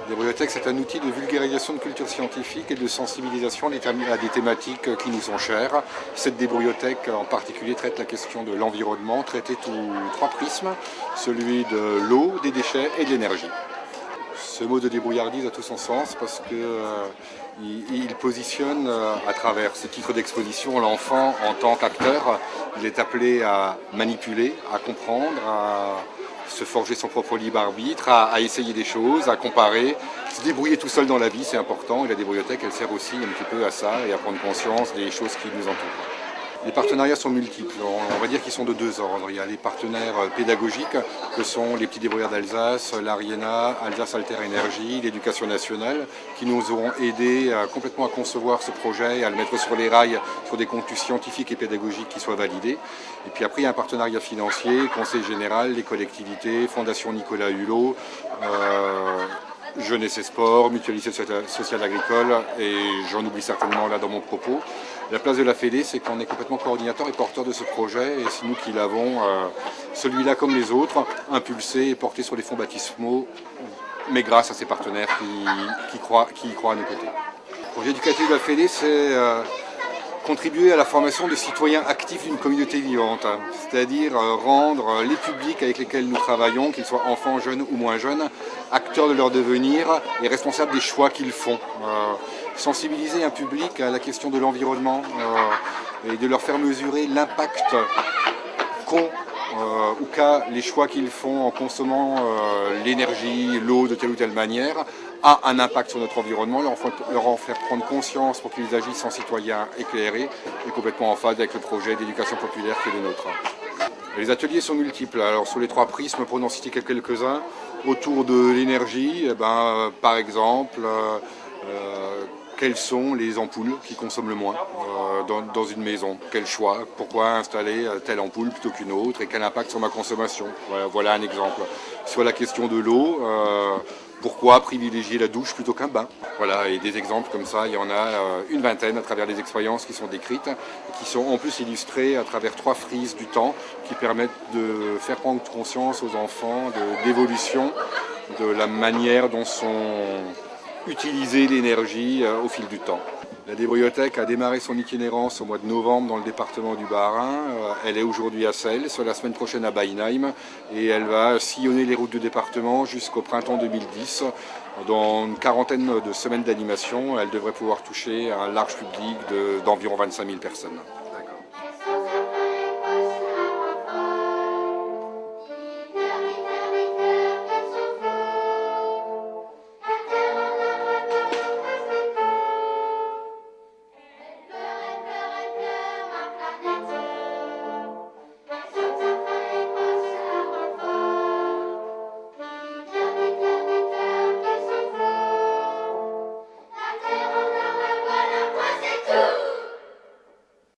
La bibliothèque, c'est un outil de vulgarisation de culture scientifique et de sensibilisation à des thématiques qui nous sont chères. Cette bibliothèque en particulier traite la question de l'environnement, traitée sous trois prismes, celui de l'eau, des déchets et de l'énergie. Ce mot de débrouillardise a tout son sens parce qu'il positionne à travers ce titre d'exposition l'enfant en tant qu'acteur. Il est appelé à manipuler, à comprendre, à se forger son propre libre arbitre, à essayer des choses, à comparer, se débrouiller tout seul dans la vie, c'est important. Et la bibliothèque, elle sert aussi un petit peu à ça et à prendre conscience des choses qui nous entourent. Les partenariats sont multiples, on va dire qu'ils sont de deux ordres. Il y a les partenaires pédagogiques, que sont les petits débrouillards d'Alsace, l'ARIENA, Alsace Alter Énergie, l'Éducation nationale, qui nous auront aidés complètement à concevoir ce projet et à le mettre sur les rails, sur des contenus scientifiques et pédagogiques qui soient validés. Et puis après, il y a un partenariat financier, Conseil général, les collectivités, Fondation Nicolas Hulot, Jeunesse et Sport, Mutualité sociale agricole, et j'en oublie certainement là dans mon propos. La place de la Fédé, c'est qu'on est complètement coordinateur et porteur de ce projet, et c'est nous qui l'avons, celui-là comme les autres, impulsé et porté sur les fonds baptismaux, mais grâce à ces partenaires qui y croient à nos côtés. Le projet éducatif de la Fédé, c'est contribuer à la formation de citoyens actifs d'une communauté vivante, c'est-à-dire rendre les publics avec lesquels nous travaillons, qu'ils soient enfants, jeunes ou moins jeunes, acteurs de leur devenir et responsables des choix qu'ils font. Sensibiliser un public à la question de l'environnement et de leur faire mesurer l'impact qu'ont ou qu'a les choix qu'ils font en consommant l'énergie, l'eau de telle ou telle manière, a un impact sur notre environnement, leur en faire prendre conscience pour qu'ils agissent en citoyens éclairés et complètement en phase avec le projet d'éducation populaire qui est le nôtre. Les ateliers sont multiples, alors sur les trois prismes, pour n'en citer que quelques-uns, autour de l'énergie, par exemple, quelles sont les ampoules qui consomment le moins dans une maison? Quel choix? Pourquoi installer telle ampoule plutôt qu'une autre? Et quel impact sur ma consommation? Voilà un exemple. Sur la question de l'eau, pourquoi privilégier la douche plutôt qu'un bain? Voilà, et des exemples comme ça, il y en a une vingtaine à travers des expériences qui sont décrites, et qui sont en plus illustrées à travers trois frises du temps, qui permettent de faire prendre conscience aux enfants d'évolution, de la manière dont sont utilisées l'énergie au fil du temps. La bibliothèque a démarré son itinérance au mois de novembre dans le département du Bas-Rhin. Elle est aujourd'hui à Celles, soit la semaine prochaine à Beinheim, et elle va sillonner les routes du département jusqu'au printemps 2010. Dans une quarantaine de semaines d'animation, elle devrait pouvoir toucher un large public d'environ 25 000 personnes.